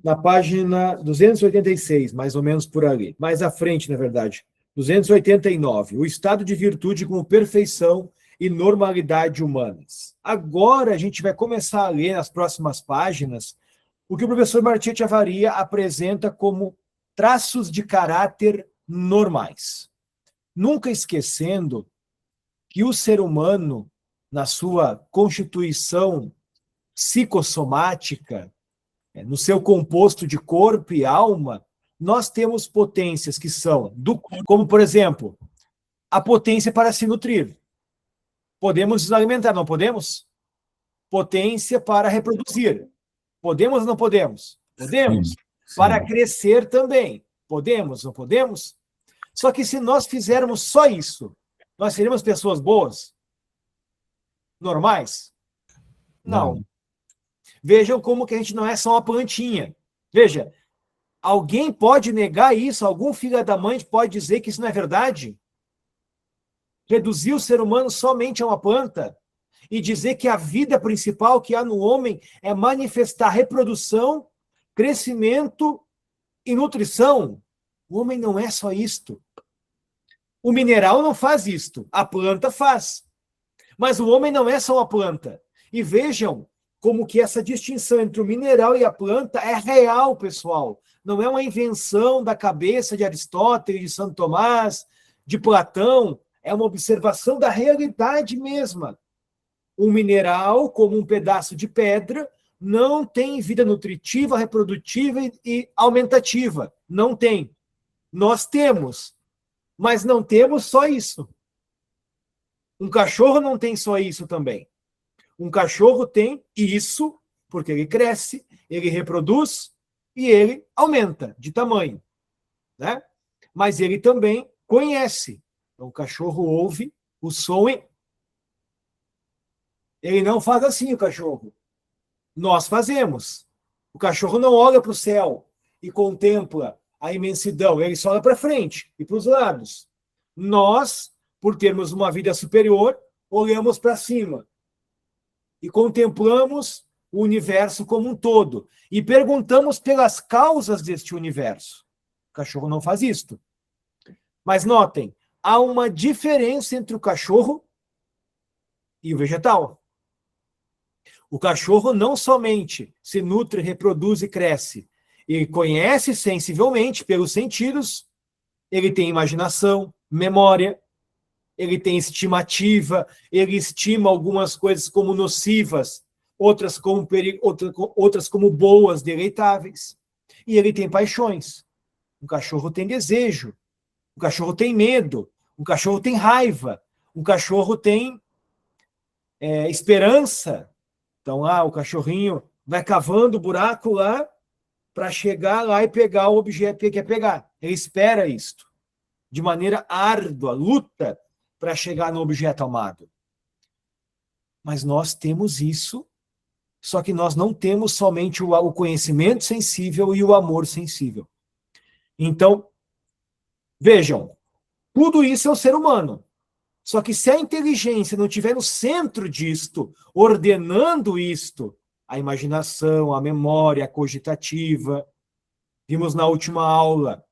na página 286, mais ou menos por ali. Mais à frente, na verdade. 289. O estado de virtude como perfeição e normalidade humanas. Agora a gente vai começar a ler nas próximas páginas o que o professor Martim Chavarria apresenta como traços de caráter normais. Nunca esquecendo que o ser humano, na sua constituição psicossomática, no seu composto de corpo e alma, nós temos potências que são, como, por exemplo, a potência para se nutrir. Podemos nos alimentar, não podemos? Potência para reproduzir. Podemos ou não podemos? Podemos. Sim. Para crescer também. Podemos, não podemos? Só que se nós fizermos só isso, nós seremos pessoas boas? Normais? Não. Vejam como que a gente não é só uma plantinha. Veja, alguém pode negar isso? Algum filho da mãe pode dizer que isso não é verdade? Reduzir o ser humano somente a uma planta e dizer que a vida principal que há no homem é manifestar reprodução, crescimento e nutrição. O homem não é só isto. O mineral não faz isto, a planta faz. Mas o homem não é só uma planta. E vejam como que essa distinção entre o mineral e a planta é real, pessoal. Não é uma invenção da cabeça de Aristóteles, de Santo Tomás, de Platão. É uma observação da realidade mesma. Um mineral, como um pedaço de pedra, não tem vida nutritiva, reprodutiva e aumentativa. Não tem. Nós temos, mas não temos só isso. Um cachorro não tem só isso também. Um cachorro tem isso, porque ele cresce, ele reproduz e ele aumenta de tamanho, né? Mas ele também conhece. Então, o cachorro ouve o som e ele não faz assim, o cachorro. Nós fazemos. O cachorro não olha para o céu e contempla a imensidão, ele só olha para frente e para os lados. Nós, por termos uma vida superior, olhamos para cima e contemplamos o universo como um todo e perguntamos pelas causas deste universo. O cachorro não faz isto. Mas notem, há uma diferença entre o cachorro e o vegetal. O cachorro não somente se nutre, reproduz e cresce, ele conhece sensivelmente pelos sentidos, ele tem imaginação, memória, ele tem estimativa, ele estima algumas coisas como nocivas, outras como boas, deleitáveis. E ele tem paixões. Um cachorro tem desejo, um cachorro tem medo, um cachorro tem raiva, um cachorro tem esperança. Então, o cachorrinho vai cavando o buraco lá para chegar lá e pegar o objeto que ele quer pegar. Ele espera isto, de maneira árdua, luta para chegar no objeto amado. Mas nós temos isso, só que nós não temos somente o conhecimento sensível e o amor sensível. Então, vejam, tudo isso é o ser humano. Só que se a inteligência não estiver no centro disto, ordenando isto, a imaginação, a memória, a cogitativa, vimos na última aula,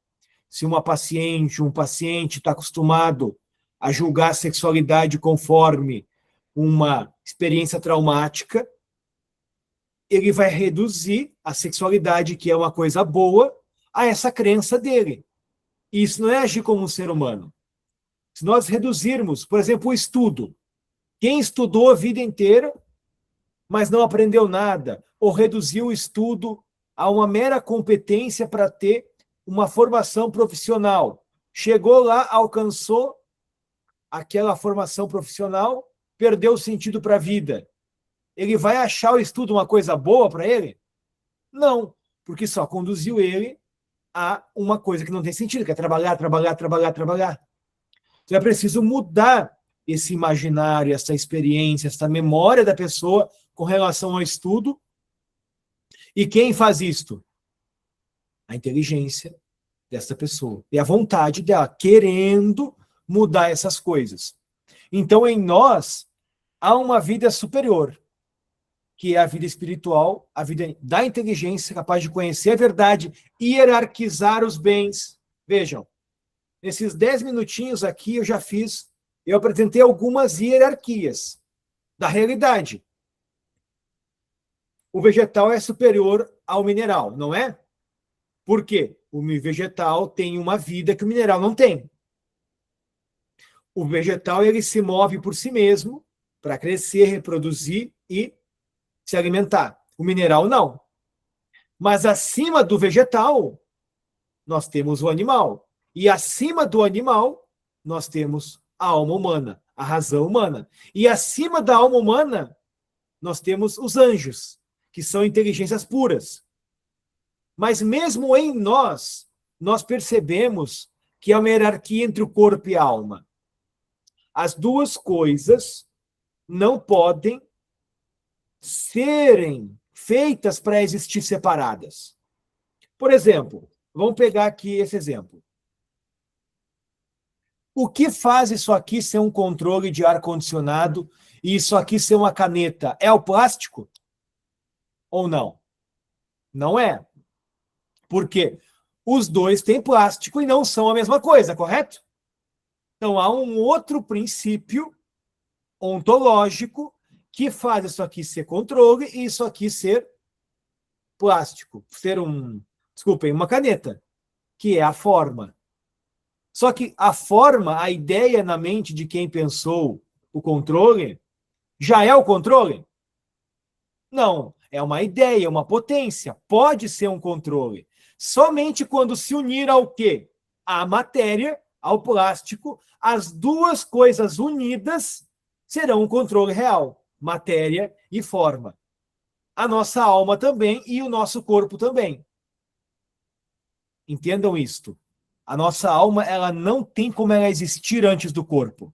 se um paciente está acostumado a julgar a sexualidade conforme uma experiência traumática, ele vai reduzir a sexualidade, que é uma coisa boa, a essa crença dele. E isso não é agir como um ser humano. Se nós reduzirmos, por exemplo, o estudo, quem estudou a vida inteira, mas não aprendeu nada, ou reduziu o estudo a uma mera competência para ter uma formação profissional, chegou lá, alcançou aquela formação profissional, perdeu o sentido para a vida. Ele vai achar o estudo uma coisa boa para ele? Não, porque só conduziu ele a uma coisa que não tem sentido, que é trabalhar. Então é preciso mudar esse imaginário, essa experiência, essa memória da pessoa com relação ao estudo. E quem faz isto? A inteligência dessa pessoa. E a vontade dela, querendo mudar essas coisas. Então, em nós, há uma vida superior. que é a vida espiritual, a vida da inteligência, capaz de conhecer a verdade, hierarquizar os bens. Vejam, nesses 10 minutinhos aqui eu apresentei algumas hierarquias da realidade. O vegetal é superior ao mineral, não é? Por quê? O vegetal tem uma vida que o mineral não tem. O vegetal ele se move por si mesmo para crescer, reproduzir e se alimentar. O mineral não. Mas acima do vegetal, nós temos o animal. E acima do animal, nós temos a alma humana, a razão humana. E acima da alma humana, nós temos os anjos, que são inteligências puras. Mas mesmo em nós percebemos que há uma hierarquia entre o corpo e a alma. As duas coisas não podem serem feitas para existir separadas. Por exemplo, vamos pegar aqui esse exemplo. O que faz isso aqui ser um controle de ar-condicionado e isso aqui ser uma caneta? É o plástico? Ou não? Não é. Por quê? Os dois têm plástico e não são a mesma coisa, correto? Então, há um outro princípio ontológico que faz isso aqui ser controle e isso aqui ser plástico, ser uma caneta, que é a forma. Só que a forma, a ideia na mente de quem pensou o controle, já é o controle? Não, é uma ideia, uma potência, pode ser um controle. Somente quando se unir ao quê? À matéria, ao plástico, as duas coisas unidas serão um controle real, matéria e forma. A nossa alma também e o nosso corpo também. Entendam isto. A nossa alma, ela não tem como ela existir antes do corpo.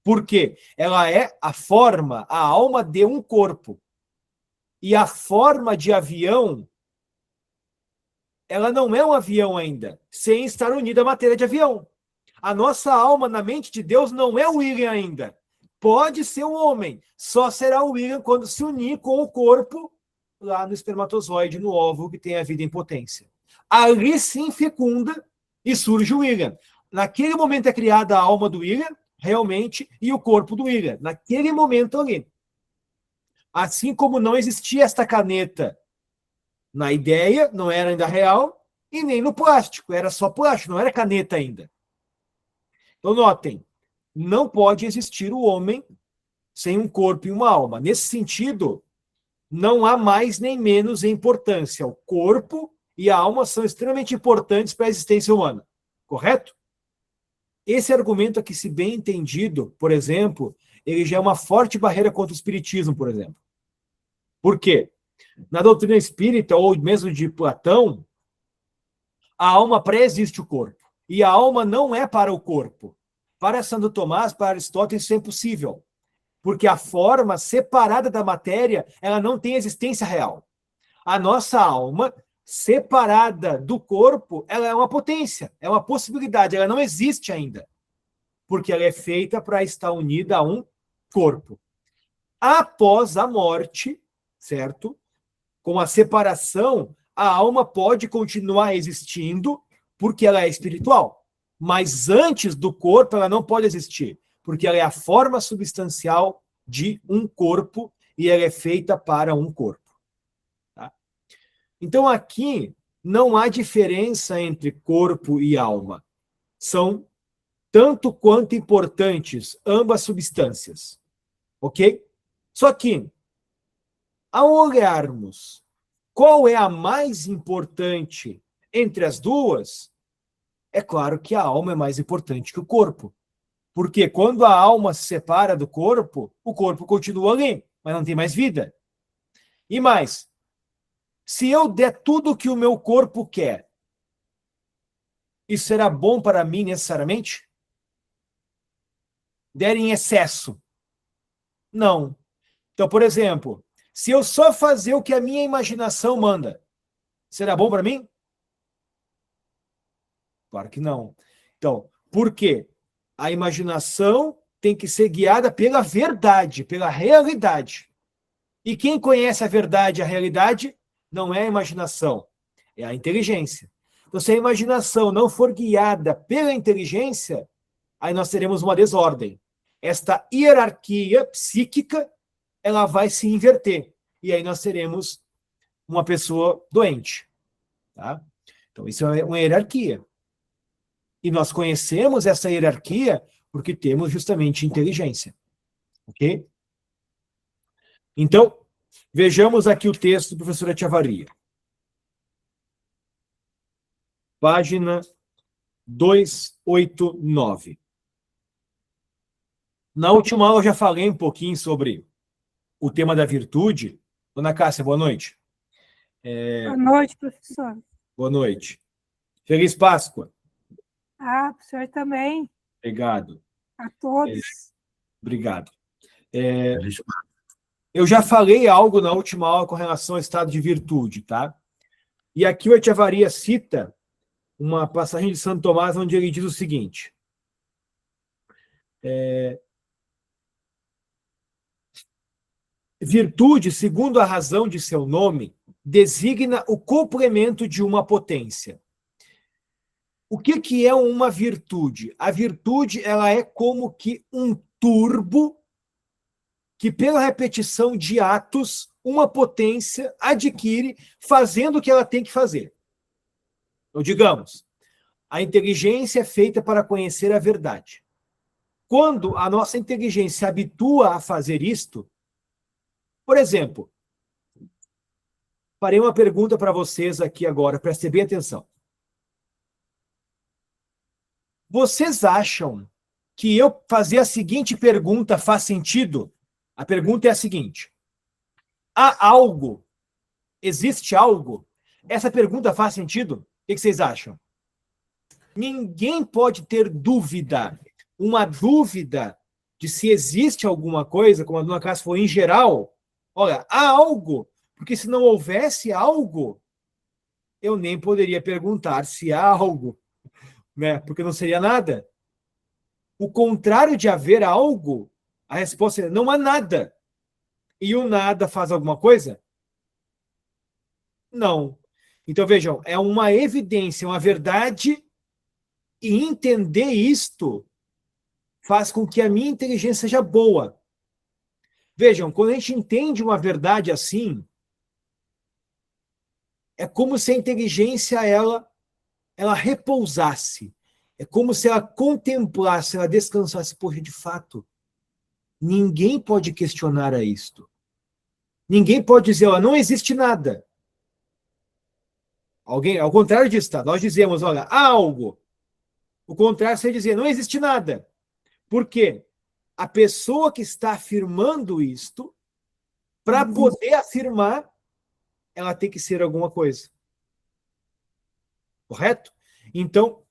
Por quê? Ela é a forma, a alma de um corpo. E a forma de avião, ela não é um avião ainda, sem estar unida à matéria de avião. A nossa alma, na mente de Deus, não é o William ainda. Pode ser um homem, só será o William quando se unir com o corpo lá no espermatozoide, no óvulo, que tem a vida em potência. Ali sim fecunda e surge o William. Naquele momento é criada a alma do William, realmente, e o corpo do William. Naquele momento ali. Assim como não existia esta caneta na ideia, não era ainda real, e nem no plástico, era só plástico, não era caneta ainda. Então, notem, não pode existir o homem sem um corpo e uma alma. Nesse sentido, não há mais nem menos importância. O corpo e a alma são extremamente importantes para a existência humana. Correto? Esse argumento aqui, se bem entendido, por exemplo, ele já é uma forte barreira contra o espiritismo, por exemplo. Por quê? Na doutrina espírita, ou mesmo de Platão, a alma pré-existe o corpo. E a alma não é para o corpo. Para Santo Tomás, para Aristóteles, isso é impossível. Porque a forma separada da matéria, ela não tem existência real. A nossa alma, separada do corpo, ela é uma potência, é uma possibilidade, ela não existe ainda. Porque ela é feita para estar unida a um corpo. Após a morte, certo? Com a separação, a alma pode continuar existindo porque ela é espiritual. Mas antes do corpo, ela não pode existir, porque ela é a forma substancial de um corpo e ela é feita para um corpo. Tá? Então, aqui não há diferença entre corpo e alma. São tanto quanto importantes ambas substâncias. Ok? Só que, ao olharmos qual é a mais importante entre as duas, é claro que a alma é mais importante que o corpo. Porque quando a alma se separa do corpo, o corpo continua ali, mas não tem mais vida. E mais, se eu der tudo o que o meu corpo quer, isso será bom para mim necessariamente? Der em excesso? Não. Então, por exemplo, se eu só fazer o que a minha imaginação manda, será bom para mim? Claro que não. Então, por quê? A imaginação tem que ser guiada pela verdade, pela realidade. E quem conhece a verdade e a realidade não é a imaginação, é a inteligência. Então, se a imaginação não for guiada pela inteligência, aí nós teremos uma desordem. Esta hierarquia psíquica, ela vai se inverter. E aí nós teremos uma pessoa doente. Tá? Então, isso é uma hierarquia. E nós conhecemos essa hierarquia porque temos justamente inteligência. Ok? Então, vejamos aqui o texto do professor Echevarria. Página 289. Na última aula eu já falei um pouquinho sobre o tema da virtude. Dona Cássia, boa noite. Boa noite, professor. Boa noite. Feliz Páscoa. Para o senhor também. Obrigado. A todos. Obrigado. Eu já falei algo na última aula com relação ao estado de virtude, tá? E aqui o Echevarria cita uma passagem de Santo Tomás onde ele diz o seguinte: virtude, segundo a razão de seu nome, designa o complemento de uma potência. O que é uma virtude? A virtude, ela é como que um turbo que, pela repetição de atos, uma potência adquire fazendo o que ela tem que fazer. Então, digamos, a inteligência é feita para conhecer a verdade. Quando a nossa inteligência se habitua a fazer isto, por exemplo, farei uma pergunta para vocês aqui agora, prestem bem atenção. Vocês acham que eu fazer a seguinte pergunta faz sentido? A pergunta é a seguinte: há algo? Existe algo? Essa pergunta faz sentido? O que vocês acham? Ninguém pode ter dúvida, uma dúvida de se existe alguma coisa, como a dona Cássia falou, em geral. Olha, há algo, porque se não houvesse algo, eu nem poderia perguntar se há algo, né? Porque não seria nada. O contrário de haver algo, a resposta é não há nada. E o nada faz alguma coisa? Não. Então, vejam, é uma evidência, uma verdade, e entender isto faz com que a minha inteligência seja boa. Vejam, quando a gente entende uma verdade assim, é como se a inteligência, ela repousasse. É como se ela contemplasse, ela descansasse. Poxa, de fato, ninguém pode questionar a isto. Ninguém pode dizer, ó, não existe nada. Alguém, ao contrário disso, tá? Nós dizemos, olha, há algo. O contrário seria dizer, não existe nada. Por quê? A pessoa que está afirmando isto, para poder afirmar, ela tem que ser alguma coisa. Correto? Então,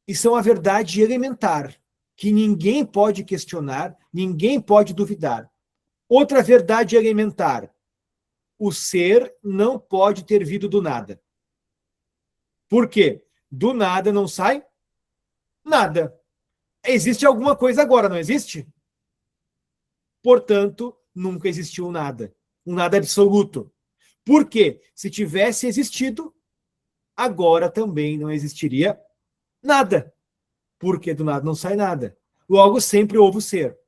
isso é uma verdade elementar, que ninguém pode questionar, ninguém pode duvidar. Outra verdade elementar: o ser não pode ter vindo do nada. Por quê? Do nada não sai nada. Existe alguma coisa agora, não existe? Portanto, nunca existiu nada. Um nada absoluto. Por quê? Se tivesse existido, agora também não existiria nada. Porque do nada não sai nada. Logo, sempre houve o ser.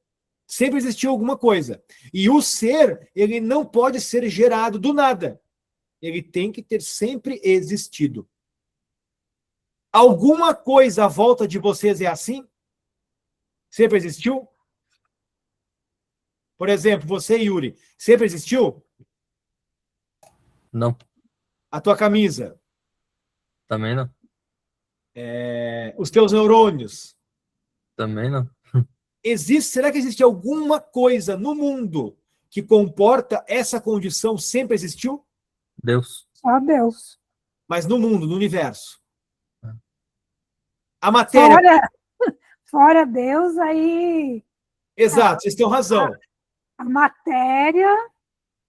Sempre existiu alguma coisa. E o ser, ele não pode ser gerado do nada. Ele tem que ter sempre existido. Alguma coisa à volta de vocês é assim? Sempre existiu? Por exemplo, você, Yuri, sempre existiu? Não, A tua camisa, também não. os teus neurônios. Também não. Será que existe alguma coisa no mundo que comporta essa condição? Sempre existiu? Deus. Só Deus. Mas no mundo, no universo. A matéria... Fora Deus, aí Exato, vocês têm razão. a matéria,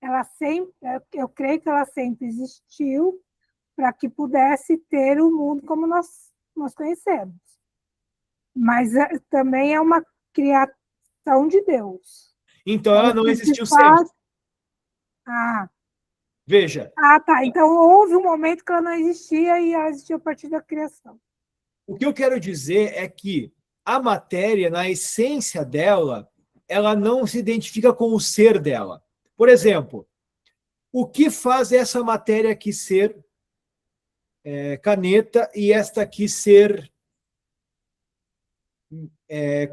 ela sempre, eu creio que ela sempre existiu para que pudesse ter o mundo como nós conhecemos. Mas também é uma criação de Deus. Então ela não existiu faz, sempre. Ah, Veja, tá. Então houve um momento que ela não existia e ela existiu a partir da criação. o que eu quero dizer é que a matéria, na essência dela, ela não se identifica com o ser dela. Por exemplo, o que faz essa matéria aqui ser caneta e esta aqui ser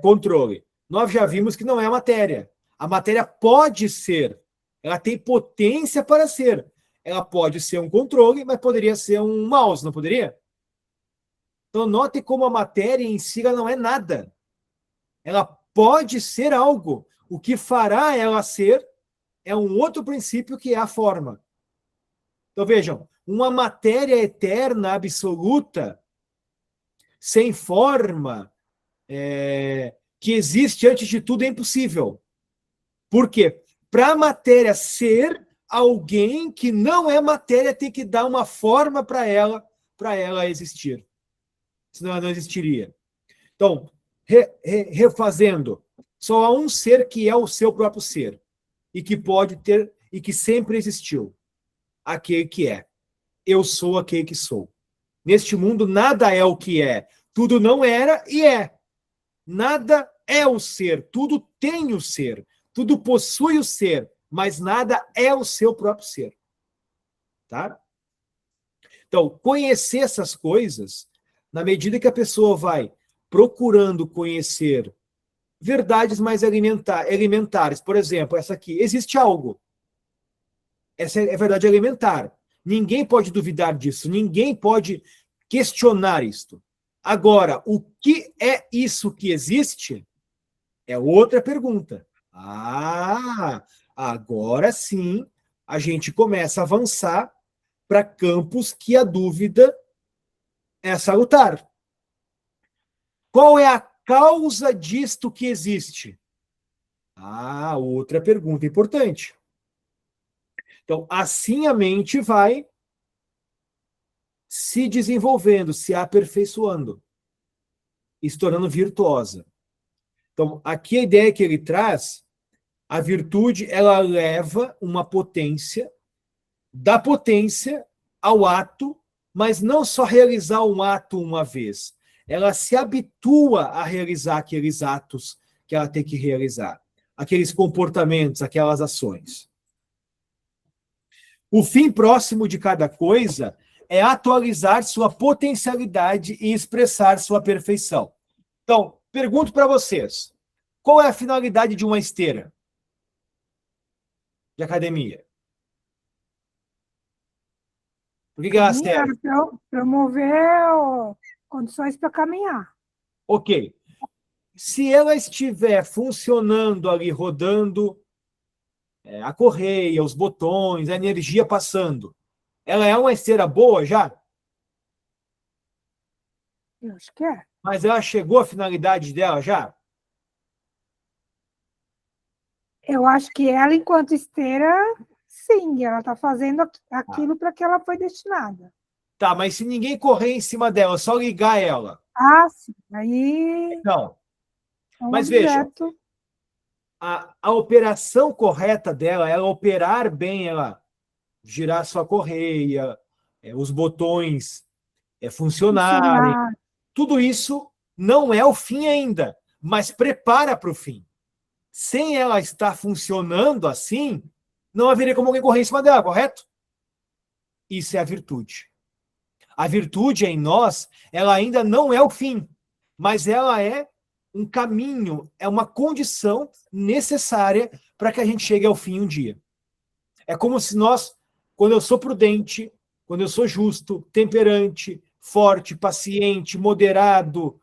controle? Nós já vimos que não é a matéria. A matéria pode ser, ela tem potência para ser. Ela pode ser um controle, mas poderia ser um mouse, não poderia? Então, note como a matéria em si ela não é nada. Ela pode ser algo. O que fará ela ser é um outro princípio que é a forma. Então, vejam, uma matéria eterna, absoluta, sem forma, que existe antes de tudo, é impossível. Por quê? Para a matéria ser alguém que não é matéria, tem que dar uma forma para ela existir. Senão ela não existiria. Então, refazendo, só há um ser que é o seu próprio ser e que pode ter e que sempre existiu. Aquele que é. Eu sou aquele que sou. Neste mundo, nada é o que é. Tudo não era e é. Nada é o ser. Tudo tem o ser. Tudo possui o ser. Mas nada é o seu próprio ser. Tá? Então, conhecer essas coisas, na medida que a pessoa vai procurando conhecer verdades mais elementares. Por exemplo, essa aqui. Existe algo. Essa é verdade elementar. Ninguém pode duvidar disso. Ninguém pode questionar isto. Agora, o que é isso que existe? É outra pergunta. Agora sim a gente começa a avançar para campos que a dúvida é salutar. Qual é a causa disto que existe? Outra pergunta importante. Então, assim a mente vai se desenvolvendo, se aperfeiçoando, e se tornando virtuosa. Então, aqui a ideia que ele traz, a virtude, ela leva uma potência, da potência ao ato, mas não só realizar um ato uma vez. Ela se habitua a realizar aqueles atos que ela tem que realizar, aqueles comportamentos, aquelas ações. O fim próximo de cada coisa é atualizar sua potencialidade e expressar sua perfeição. Então, pergunto para vocês, qual é a finalidade de uma esteira de academia? Por que ela serve? Promover condições para caminhar. Ok. Se ela estiver funcionando ali, rodando a correia, os botões, a energia passando, ela é uma esteira boa já? Eu acho que é. Mas ela chegou à finalidade dela já? Eu acho que ela, enquanto esteira, sim, ela está fazendo aquilo para que ela foi destinada. Tá, mas se ninguém correr em cima dela, só ligar ela. Sim. Aí. Não. É um Mas objeto. veja, a operação correta dela, ela operar bem, ela girar sua correia, os botões funcionarem. Tudo isso não é o fim ainda, mas prepara para o fim. Sem ela estar funcionando assim, não haveria como alguém correr em cima dela, correto? Isso é a virtude. A virtude em nós, ela ainda não é o fim, mas ela é um caminho, é uma condição necessária para que a gente chegue ao fim um dia. É como se nós, quando eu sou prudente, quando eu sou justo, temperante, forte, paciente, moderado,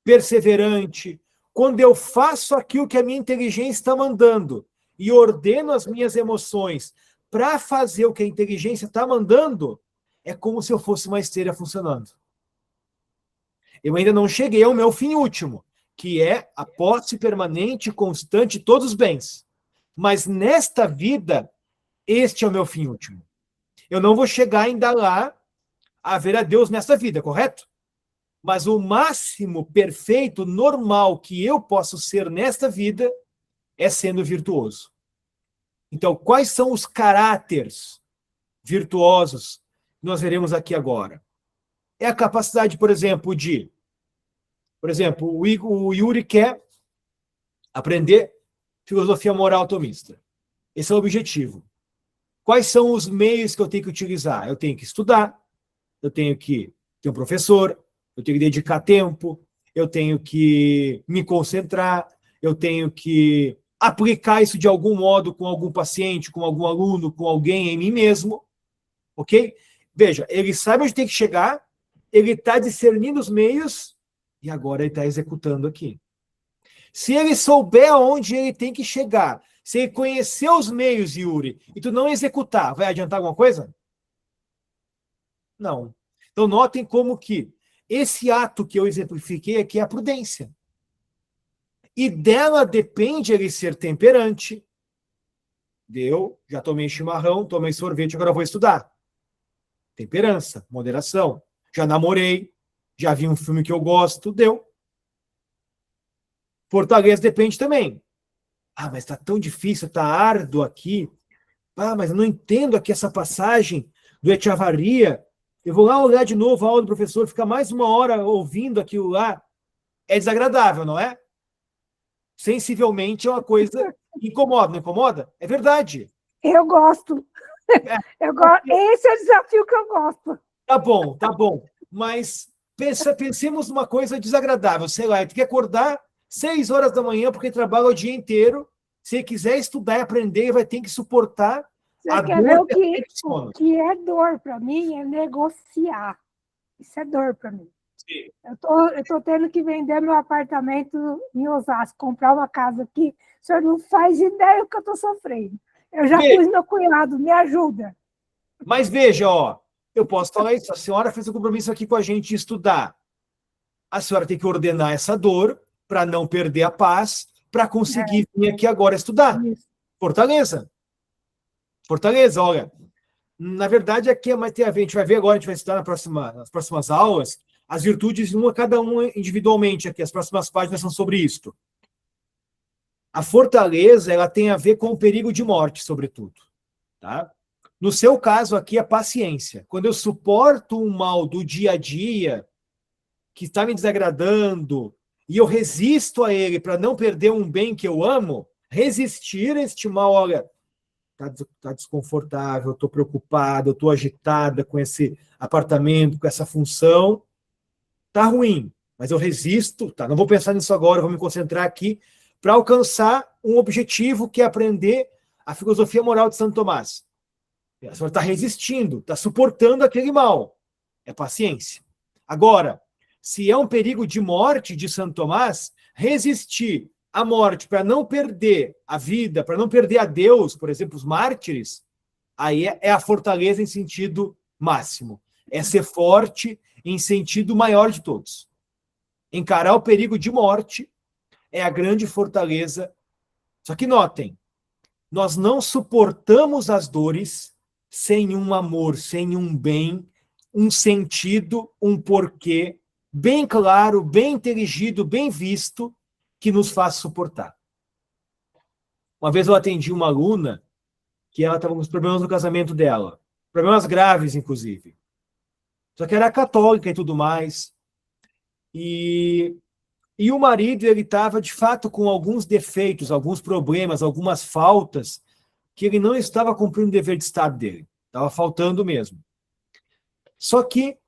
perseverante, quando eu faço aquilo que a minha inteligência está mandando e ordeno as minhas emoções para fazer o que a inteligência está mandando, é como se eu fosse uma esteira funcionando. Eu ainda não cheguei ao meu fim último, que é a posse permanente e constante de todos os bens. Mas nesta vida, este é o meu fim último. Eu não vou chegar ainda lá a ver a Deus nesta vida, correto? Mas o máximo perfeito, normal que eu posso ser nesta vida é sendo virtuoso. Então, quais são os caráteres virtuosos que nós veremos aqui agora? É a capacidade, por exemplo, o Yuri quer aprender filosofia moral tomista. Esse é o objetivo. Quais são os meios que eu tenho que utilizar? Eu tenho que estudar, eu tenho que ter um professor, eu tenho que dedicar tempo, eu tenho que me concentrar, eu tenho que aplicar isso de algum modo com algum paciente, com algum aluno, com alguém em mim mesmo, ok? Veja, ele sabe onde tem que chegar, ele está discernindo os meios e agora ele está executando aqui. Se ele souber aonde ele tem que chegar, se ele conhecer os meios, Yuri, e tu não executar, vai adiantar alguma coisa? Não. Então, notem como que esse ato que eu exemplifiquei aqui é a prudência. E dela depende ele ser temperante. Deu, já tomei chimarrão, tomei sorvete, agora vou estudar. Temperança, moderação. Já namorei, já vi um filme que eu gosto, deu. Fortaleza depende também. Ah, mas está tão difícil, está árduo aqui. Ah, mas eu não entendo aqui essa passagem do Echevarria. Eu vou lá olhar de novo a aula do professor, ficar mais uma hora ouvindo aquilo lá. É desagradável, não é? Sensivelmente é uma coisa que incomoda, não incomoda? É verdade. Eu gosto. É. Esse é o desafio que eu gosto. Tá bom. Mas pensemos numa coisa desagradável. Sei lá, tem que acordar 6 horas da manhã porque trabalha o dia inteiro. Se quiser estudar e aprender, vai ter que suportar Você quer ver o que é dor para mim? É negociar. Isso é dor para mim. Sim. Eu tô tendo que vender meu apartamento em Osasco, comprar uma casa aqui. O senhor não faz ideia do que eu estou sofrendo. Eu já pus meu cunhado, me ajuda. Mas veja, eu posso falar isso. A senhora fez um compromisso aqui com a gente de estudar. A senhora tem que ordenar essa dor para não perder a paz, para conseguir vir aqui agora estudar. Isso. Fortaleza, olha. Na verdade, aqui a gente vai ver agora, a gente vai estudar nas próximas aulas, as virtudes, cada uma individualmente aqui. As próximas páginas são sobre isto. A fortaleza, ela tem a ver com o perigo de morte, sobretudo. Tá? No seu caso aqui, a paciência. Quando eu suporto um mal do dia a dia, que está me desagradando, e eu resisto a ele para não perder um bem que eu amo, resistir a este mal, olha, tá desconfortável, estou preocupado, estou agitada com esse apartamento, com essa função, tá ruim, mas eu resisto, tá? Não vou pensar nisso agora, vou me concentrar aqui para alcançar um objetivo que é aprender a filosofia moral de Santo Tomás. A senhora está resistindo, está suportando aquele mal. É paciência. Agora, se é um perigo de morte de Santo Tomás, resistir à morte para não perder a vida, para não perder a Deus, por exemplo, os mártires, aí é a fortaleza em sentido máximo. É ser forte em sentido maior de todos. Encarar o perigo de morte é a grande fortaleza. Só que notem, nós não suportamos as dores sem um amor, sem um bem, um sentido, um porquê bem claro, bem inteligido, bem visto, que nos faz suportar. Uma vez eu atendi uma aluna que ela estava com os problemas no casamento dela, problemas graves, inclusive. Só que era católica e tudo mais. E o marido, ele estava, de fato, com alguns defeitos, alguns problemas, algumas faltas, que ele não estava cumprindo o dever de Estado dele. Estava faltando mesmo. Só que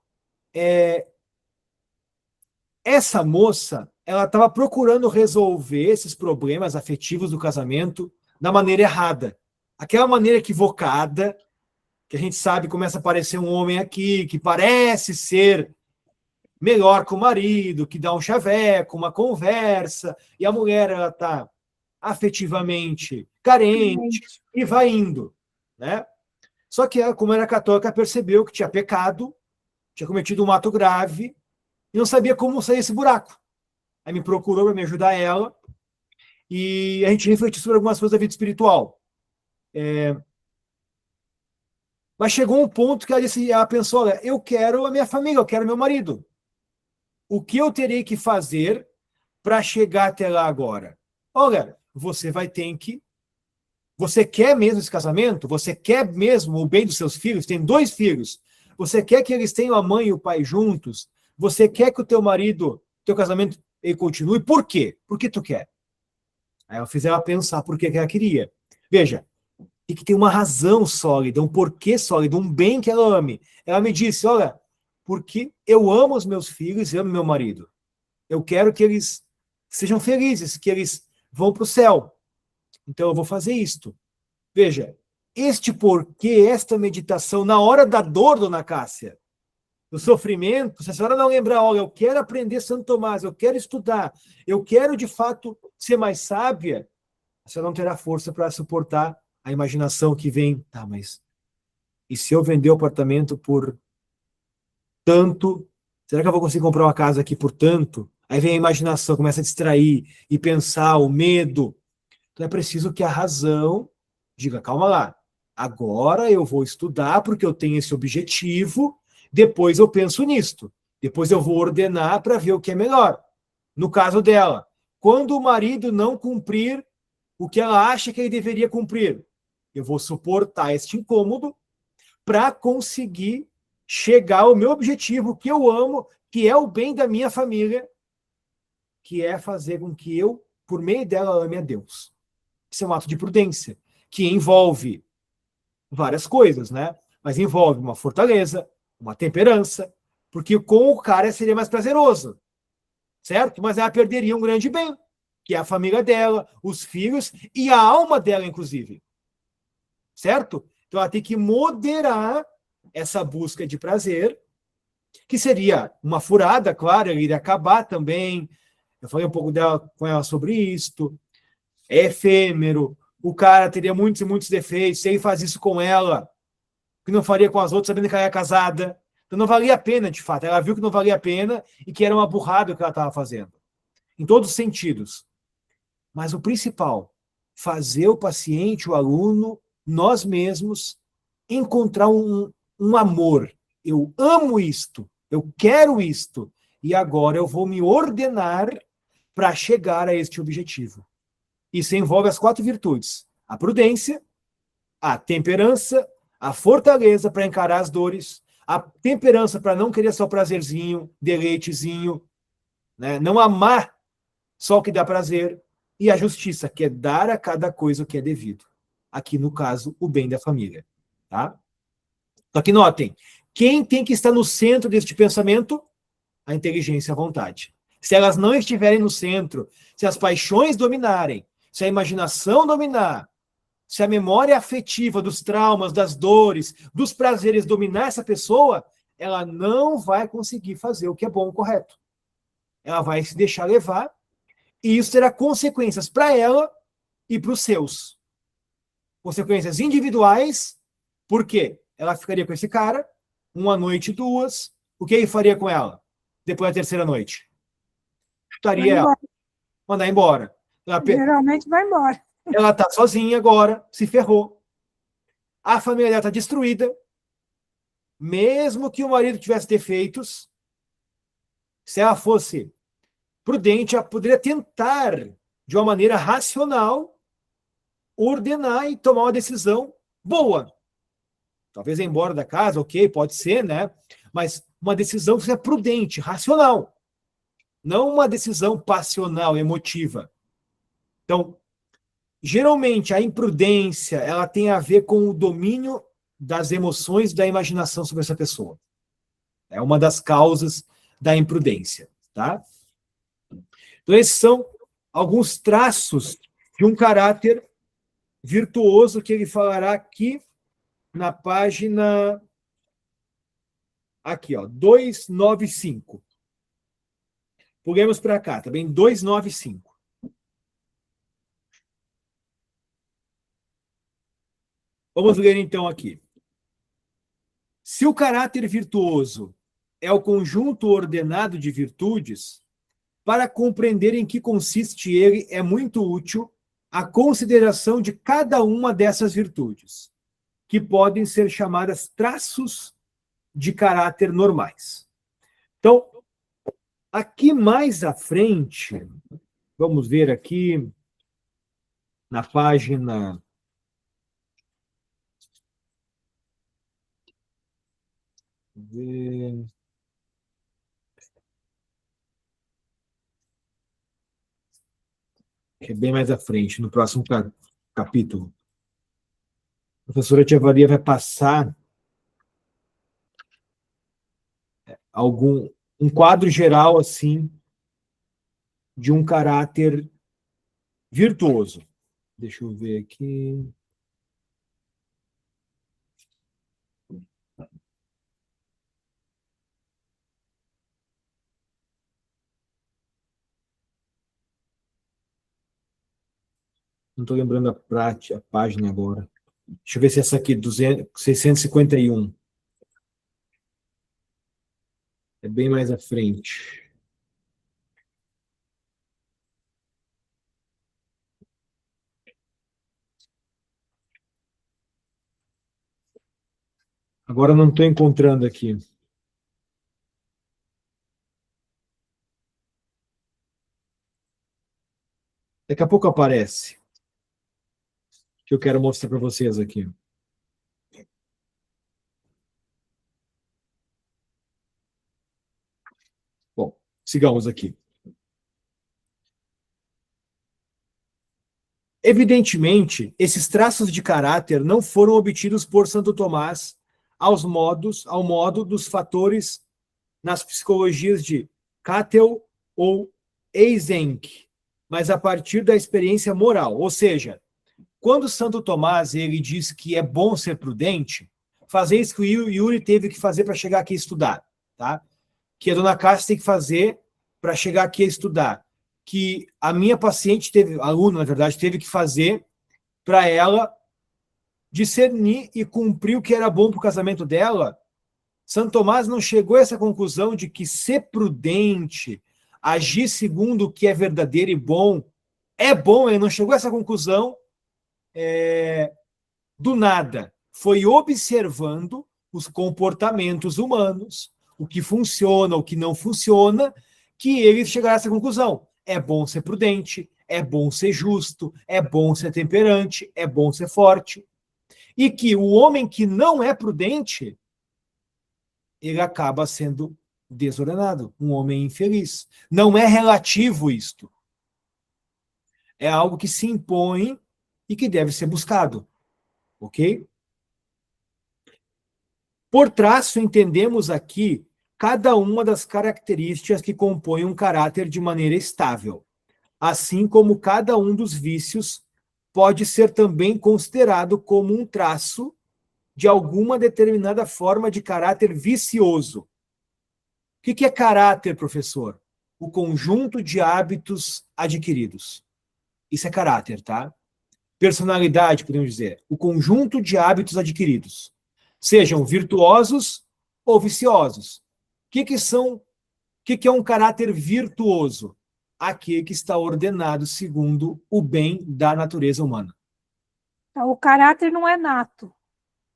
essa moça, ela estava procurando resolver esses problemas afetivos do casamento da maneira errada. Aquela maneira equivocada, que a gente sabe começa a aparecer um homem aqui, que parece ser melhor que o marido, que dá um chaveco, uma conversa, e a mulher ela está afetivamente carente e vai indo, né? Só que ela, como era católica, percebeu que tinha pecado, tinha cometido um ato grave e não sabia como sair desse buraco. Aí me procurou para me ajudar ela e a gente refletiu sobre algumas coisas da vida espiritual. Mas chegou um ponto que ela pensou, olha, eu quero a minha família, eu quero meu marido. O que eu terei que fazer para chegar até lá agora? Olha, você vai ter que Você quer mesmo esse casamento? Você quer mesmo o bem dos seus filhos? Tem 2 filhos. Você quer que eles tenham a mãe e o pai juntos? Você quer que o teu marido, teu casamento, ele continue? Por quê? Por que tu quer? Aí eu fiz ela pensar por que ela queria. Veja, tem que ter uma razão sólida, um porquê sólido, um bem que ela ame. Ela me disse, olha, porque eu amo os meus filhos e amo meu marido. Eu quero que eles sejam felizes, que eles vão para o céu. Então eu vou fazer isto. Veja, este porquê, esta meditação, na hora da dor, dona Cássia, do sofrimento, se a senhora não lembrar, olha, eu quero aprender Santo Tomás, eu quero estudar, eu quero de fato ser mais sábia, a senhora não terá força para suportar a imaginação que vem. Tá, mas e se eu vender o apartamento por tanto, será que eu vou conseguir comprar uma casa aqui por tanto? Aí vem a imaginação, começa a distrair e pensar, o medo. Então é preciso que a razão diga, calma lá, agora eu vou estudar porque eu tenho esse objetivo, depois eu penso nisto, depois eu vou ordenar para ver o que é melhor. No caso dela, quando o marido não cumprir o que ela acha que ele deveria cumprir, eu vou suportar este incômodo para conseguir chegar ao meu objetivo, que eu amo, que é o bem da minha família, que é fazer com que eu, por meio dela, ame a Deus. Isso é um ato de prudência, que envolve várias coisas, né? Mas envolve uma fortaleza, uma temperança, porque com o cara seria mais prazeroso, certo? Mas ela perderia um grande bem, que é a família dela, os filhos e a alma dela, inclusive. Certo? Então ela tem que moderar essa busca de prazer, que seria uma furada, claro, ele iria acabar também. Eu falei um pouco com ela sobre isto. É efêmero, o cara teria muitos e muitos defeitos, se ele faz isso com ela, que não faria com as outras, sabendo que ela é casada. Então não valia a pena, de fato. Ela viu que não valia a pena e que era uma burrada o que ela estava fazendo. Em todos os sentidos. Mas o principal, fazer o paciente, o aluno, nós mesmos, encontrar um amor. Eu amo isto, eu quero isto, e agora eu vou me ordenar para chegar a este objetivo. Isso envolve as 4 virtudes: a prudência, a temperança, a fortaleza para encarar as dores, a temperança para não querer só prazerzinho, deleitezinho, né? Não amar só o que dá prazer, e a justiça, que é dar a cada coisa o que é devido. Aqui, no caso, o bem da família. Tá? Só que notem, quem tem que estar no centro deste pensamento? A inteligência e a vontade. Se elas não estiverem no centro, se as paixões dominarem, se a imaginação dominar, se a memória afetiva dos traumas, das dores, dos prazeres dominar essa pessoa, ela não vai conseguir fazer o que é bom e correto. Ela vai se deixar levar, e isso terá consequências para ela e para os seus. Consequências individuais, por quê? Ela ficaria com esse cara, 1 noite, 2, o que ele faria com ela depois da 3ª noite? Chutaria ela, mandar embora. Geralmente vai embora. Ela está sozinha agora, se ferrou. A família dela está destruída. Mesmo que o marido tivesse defeitos, se ela fosse prudente, ela poderia tentar, de uma maneira racional, ordenar e tomar uma decisão boa. Talvez ir embora da casa, ok, pode ser, né? Mas uma decisão que seja prudente, racional. Não uma decisão passional, emotiva. Então, geralmente, a imprudência, ela tem a ver com o domínio das emoções e da imaginação sobre essa pessoa. É uma das causas da imprudência, tá? Então, esses são alguns traços de um caráter virtuoso que ele falará aqui na página aqui, ó, 295. Pulemos para cá, também 295. Vamos ler então aqui. Se o caráter virtuoso é o conjunto ordenado de virtudes, para compreender em que consiste ele, é muito útil a consideração de cada uma dessas virtudes, que podem ser chamadas traços de caráter normais. Então, aqui mais à frente, vamos ver aqui na página ver. Que é bem mais à frente, no próximo capítulo. A professora Tia Maria vai passar um quadro geral assim de um caráter virtuoso. Deixa eu ver aqui. Não estou lembrando a página agora. Deixa eu ver se essa aqui, 651. É bem mais à frente. Agora não estou encontrando aqui. Daqui a pouco aparece. Que eu quero mostrar para vocês aqui. Bom, sigamos aqui. Evidentemente, esses traços de caráter não foram obtidos por Santo Tomás ao modo dos fatores nas psicologias de Cattell ou Eysenck, mas a partir da experiência moral. Ou seja, quando Santo Tomás ele diz que é bom ser prudente, fazer isso que o Yuri teve que fazer para chegar aqui a estudar, tá? Que a dona Cássia tem que fazer para chegar aqui a estudar, que a minha paciente aluna, na verdade, teve que fazer para ela discernir e cumprir o que era bom para o casamento dela. Santo Tomás não chegou a essa conclusão de que ser prudente, agir segundo o que é verdadeiro e bom, é bom. Ele não chegou a essa conclusão do nada. Foi observando os comportamentos humanos, o que funciona, o que não funciona, que ele chegará a essa conclusão. É bom ser prudente, é bom ser justo, é bom ser temperante, é bom ser forte. E que o homem que não é prudente, ele acaba sendo desordenado, um homem infeliz. Não é relativo isto. É algo que se impõe e que deve ser buscado. Ok? Por traço, entendemos aqui cada uma das características que compõem um caráter de maneira estável, assim como cada um dos vícios pode ser também considerado como um traço de alguma determinada forma de caráter vicioso. O que é caráter, professor? O conjunto de hábitos adquiridos. Isso é caráter, tá? Personalidade, podemos dizer. O conjunto de hábitos adquiridos. Sejam virtuosos ou viciosos. O que é um caráter virtuoso? Aquele que está ordenado segundo o bem da natureza humana. Então, o caráter não é nato.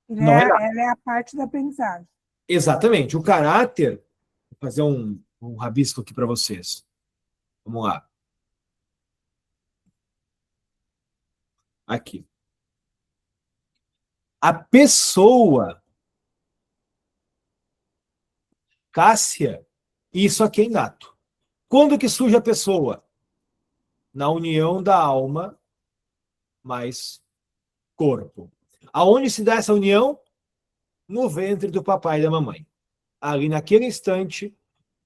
Não é nato. Ele é a parte da aprendizagem. Exatamente. O caráter... Vou fazer um rabisco aqui para vocês. Vamos lá. Aqui. A pessoa... Cássia, isso aqui é inato. Quando que surge a pessoa? Na união da alma mais corpo. Aonde se dá essa união? No ventre do papai e da mamãe. Ali naquele instante,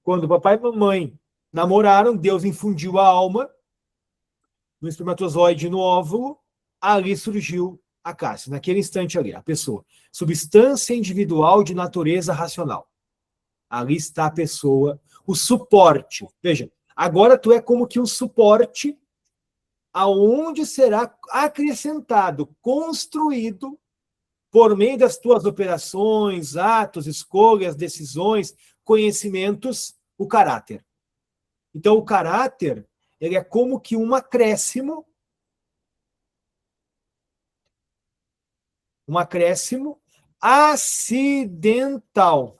quando o papai e a mamãe namoraram, Deus infundiu a alma no espermatozoide e no óvulo, ali surgiu a Cássia. Naquele instante ali, a pessoa. Substância individual de natureza racional. Ali está a pessoa, o suporte. Veja, agora tu é como que um suporte aonde será acrescentado, construído por meio das tuas operações, atos, escolhas, decisões, conhecimentos, o caráter. Então, o caráter, ele é como que um acréscimo acidental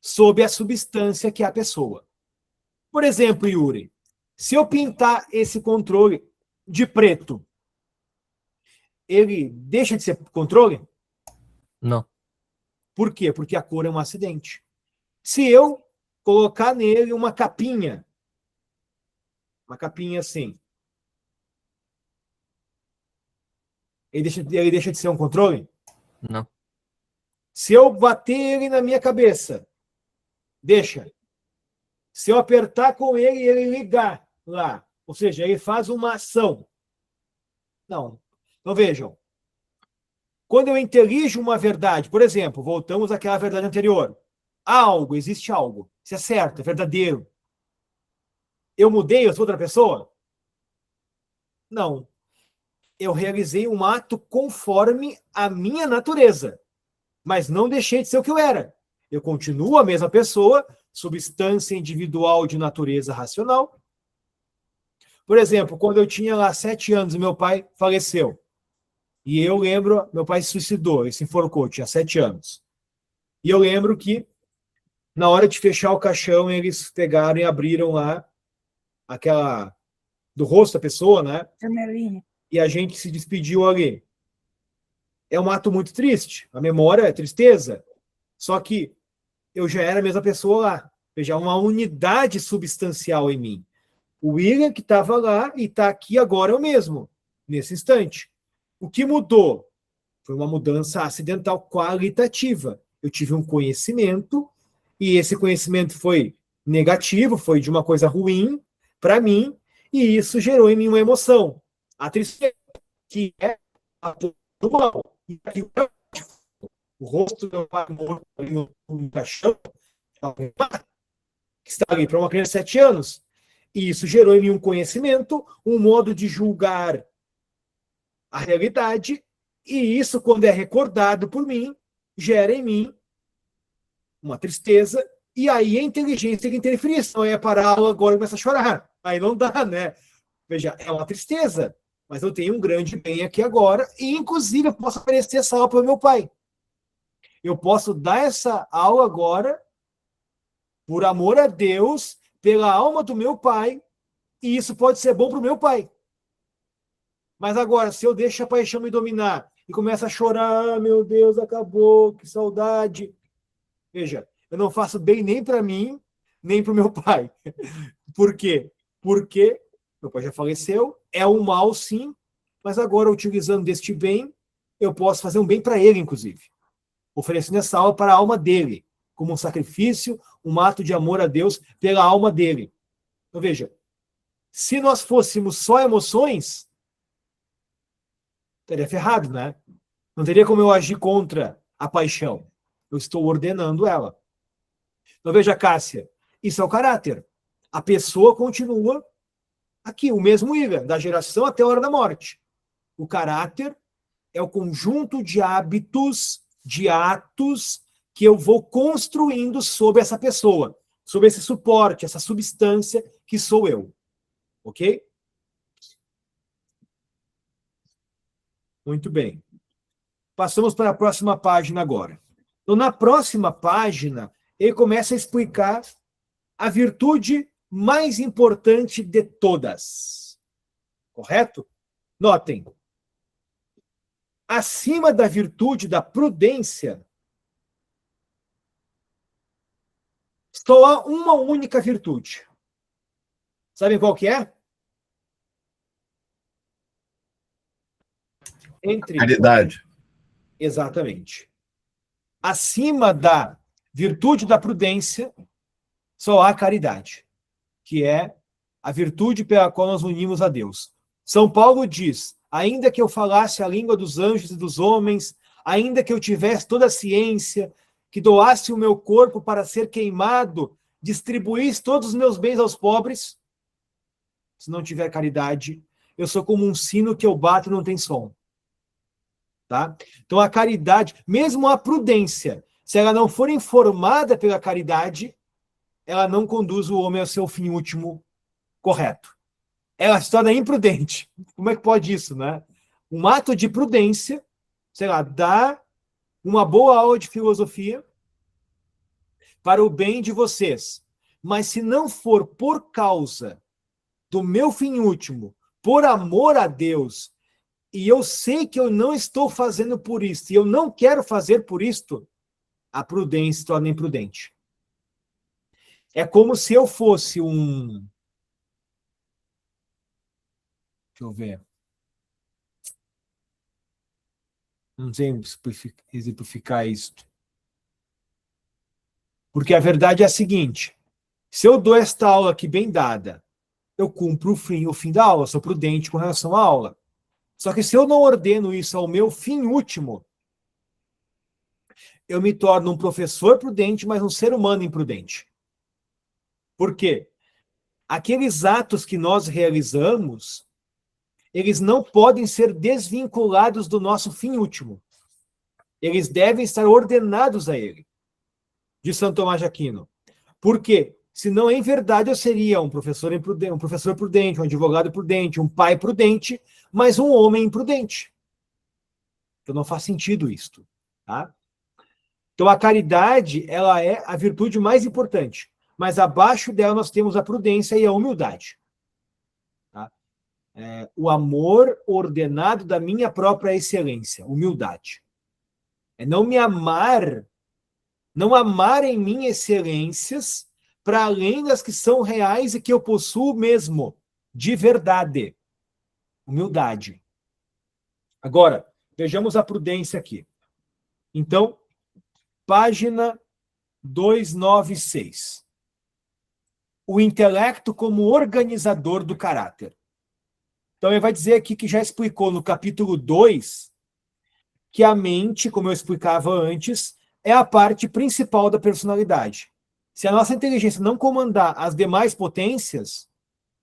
sobre a substância que é a pessoa. Por exemplo, Yuri, se eu pintar esse controle de preto, ele deixa de ser controle? Não. Por quê? Porque a cor é um acidente. Se eu colocar nele uma capinha assim, ele deixa de ser um controle? Não. Se eu bater ele na minha cabeça, deixa. Se eu apertar com ele e ele ligar lá, ou seja, ele faz uma ação. Não. Então vejam, quando eu intelijo uma verdade, por exemplo, voltamos àquela verdade anterior. Há algo, existe algo. Isso é certo, é verdadeiro. Eu mudei, eu sou outra pessoa? Não. Eu realizei um ato conforme a minha natureza, mas não deixei de ser o que eu era. Eu continuo a mesma pessoa, substância individual de natureza racional. Por exemplo, quando eu tinha lá 7 anos, meu pai faleceu. E eu lembro, meu pai se suicidou, ele se enforcou, tinha 7 anos. E eu lembro que, na hora de fechar o caixão, eles pegaram e abriram lá aquela do rosto da pessoa, né? Janelinha. E a gente se despediu ali. É um ato muito triste. A memória é tristeza. Só que eu já era a mesma pessoa lá. Veja, uma unidade substancial em mim. O William que estava lá e está aqui agora é o mesmo, nesse instante. O que mudou? Foi uma mudança acidental qualitativa. Eu tive um conhecimento e esse conhecimento foi negativo, foi de uma coisa ruim para mim e isso gerou em mim uma emoção. A tristeza, que é a do mal. O rosto do meu pai morto ali no caixão, que está ali para uma criança de 7 anos. E isso gerou em mim um conhecimento, um modo de julgar a realidade, e isso, quando é recordado por mim, gera em mim uma tristeza, e aí a inteligência tem que interferir, senão eu ia parar a aula agora e começar a chorar. Aí não dá, né? Veja, é uma tristeza, mas eu tenho um grande bem aqui agora, e inclusive eu posso oferecer essa aula para o meu pai. Eu posso dar essa aula agora, por amor a Deus, pela alma do meu pai, e isso pode ser bom para o meu pai. Mas agora, se eu deixo a paixão me dominar e começo a chorar, meu Deus, acabou, que saudade. Veja, eu não faço bem nem para mim, nem para o meu pai. Por quê? Porque meu pai já faleceu, é um mal, sim, mas agora, utilizando deste bem, eu posso fazer um bem para ele, inclusive. Oferecendo essa aula para a alma dele, como um sacrifício, um ato de amor a Deus pela alma dele. Então, veja, se nós fôssemos só emoções, teria ferrado, né? Não teria como eu agir contra a paixão. Eu estou ordenando ela. Então, veja, Cássia, isso é o caráter. A pessoa continua aqui, o mesmo William, da geração até a hora da morte. O caráter é o conjunto de hábitos, de atos que eu vou construindo sobre essa pessoa, sobre esse suporte, essa substância que sou eu. Ok? Muito bem. Passamos para a próxima página agora. Então, na próxima página, ele começa a explicar a virtude mais importante de todas. Correto? Notem. Acima da virtude da prudência, só há uma única virtude. Sabem qual que é? Caridade. Exatamente. Acima da virtude da prudência, só há caridade, que é a virtude pela qual nós unimos a Deus. São Paulo diz, ainda que eu falasse a língua dos anjos e dos homens, ainda que eu tivesse toda a ciência, que doasse o meu corpo para ser queimado, distribuísse todos os meus bens aos pobres, se não tiver caridade, eu sou como um sino que eu bato e não tem som. Tá? Então a caridade, mesmo a prudência, se ela não for informada pela caridade, ela não conduz o homem ao seu fim último correto. Ela se torna imprudente. Como é que pode isso, né? Um ato de prudência, sei lá, dá uma boa aula de filosofia para o bem de vocês. Mas se não for por causa do meu fim último, por amor a Deus, e eu sei que eu não estou fazendo por isto, e eu não quero fazer por isto, a prudência se torna imprudente. É como se eu fosse um... Deixa eu ver. Não sei exemplificar isso. Porque a verdade é a seguinte: se eu dou esta aula aqui bem dada, eu cumpro o fim da aula, sou prudente com relação à aula. Só que se eu não ordeno isso ao meu fim último, eu me torno um professor prudente, mas um ser humano imprudente. Por quê? Aqueles atos que nós realizamos, eles não podem ser desvinculados do nosso fim último. Eles devem estar ordenados a ele, de Santo Tomás de Aquino. Por quê? Senão, em verdade, eu seria um professor prudente, um advogado prudente, um pai prudente, mas um homem imprudente. Então não faz sentido isto, tá? Então a caridade, ela é a virtude mais importante, mas abaixo dela nós temos a prudência e a humildade. Tá? O amor ordenado da minha própria excelência, humildade. É não me amar, não amar em mim excelências para além das que são reais e que eu possuo mesmo, de verdade. Humildade. Agora, vejamos a prudência aqui. Então, página 296. O intelecto como organizador do caráter. Então, ele vai dizer aqui que já explicou no capítulo 2 que a mente, como eu explicava antes, é a parte principal da personalidade. Se a nossa inteligência não comandar as demais potências,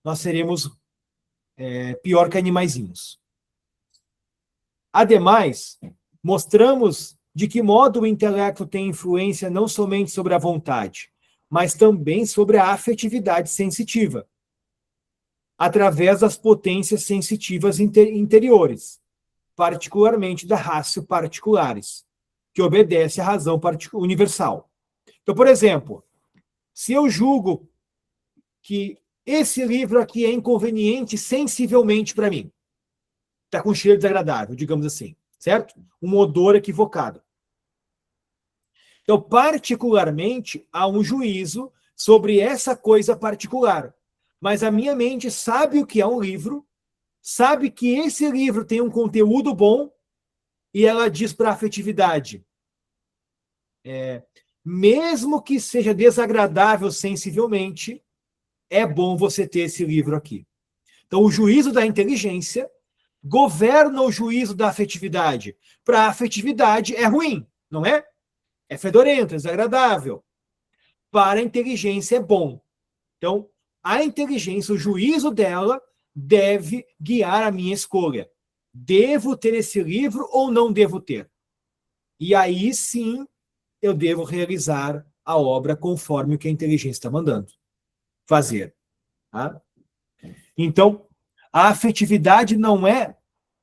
nós seremos pior que animaizinhos. Ademais, mostramos de que modo o intelecto tem influência não somente sobre a vontade, mas também sobre a afetividade sensitiva, através das potências sensitivas interiores, particularmente da ratio particulares, que obedece à razão universal. Então, por exemplo, se eu julgo que esse livro aqui é inconveniente sensivelmente para mim, está com cheiro desagradável, digamos assim, certo? Um odor equivocado. Então, particularmente, há um juízo sobre essa coisa particular. Mas a minha mente sabe o que é um livro, sabe que esse livro tem um conteúdo bom, e ela diz para a afetividade, mesmo que seja desagradável sensivelmente, é bom você ter esse livro aqui. Então, o juízo da inteligência governa o juízo da afetividade. Para a afetividade é ruim, não é? É fedorento, é desagradável. Para a inteligência é bom. Então, a inteligência, o juízo dela deve guiar a minha escolha. Devo ter esse livro ou não devo ter? E aí sim eu devo realizar a obra conforme o que a inteligência está mandando fazer. Tá? Então, a afetividade não é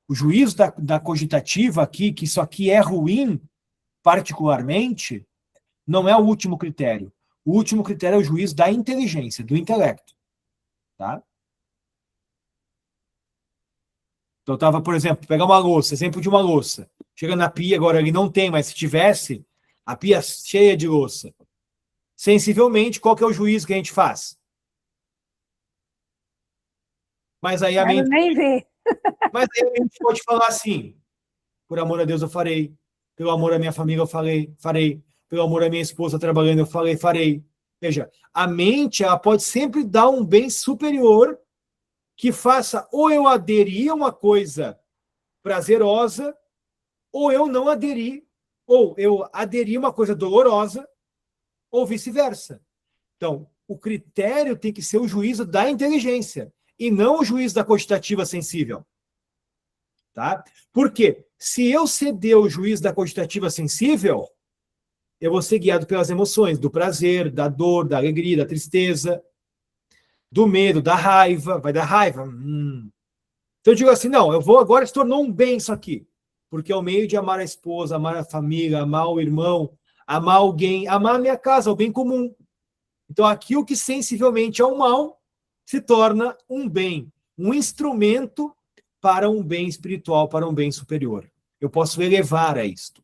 o juízo da cogitativa aqui, que isso aqui é ruim, particularmente, não é o último critério. O último critério é o juízo da inteligência, do intelecto. Tá? Então, eu estava, por exemplo, pegar uma louça, exemplo de uma louça. Chega na pia, agora ele não tem, mas se tivesse, a pia cheia de louça. Sensivelmente, qual que é o juízo que a gente faz? Mas aí a mente... nem ver. Mas aí a gente pode falar assim, por amor a Deus eu farei, pelo amor à minha família eu farei, pelo amor à minha esposa trabalhando eu farei. Veja, a mente ela pode sempre dar um bem superior que faça ou eu aderir a uma coisa prazerosa, ou eu não aderir, ou eu aderir a uma coisa dolorosa, ou vice-versa. Então, o critério tem que ser o juízo da inteligência, e não o juízo da cogitativa sensível. Tá? Por quê? Se eu ceder o juízo da cogitativa sensível, eu vou ser guiado pelas emoções, do prazer, da dor, da alegria, da tristeza, do medo, da raiva. Vai dar raiva? Então eu digo assim, não, eu vou agora, se tornou um bem isso aqui, porque é o meio de amar a esposa, amar a família, amar o irmão, amar alguém, amar a minha casa, o bem comum. Então aquilo que sensivelmente é um mal se torna um bem, um instrumento para um bem espiritual, para um bem superior. Eu posso elevar a isto,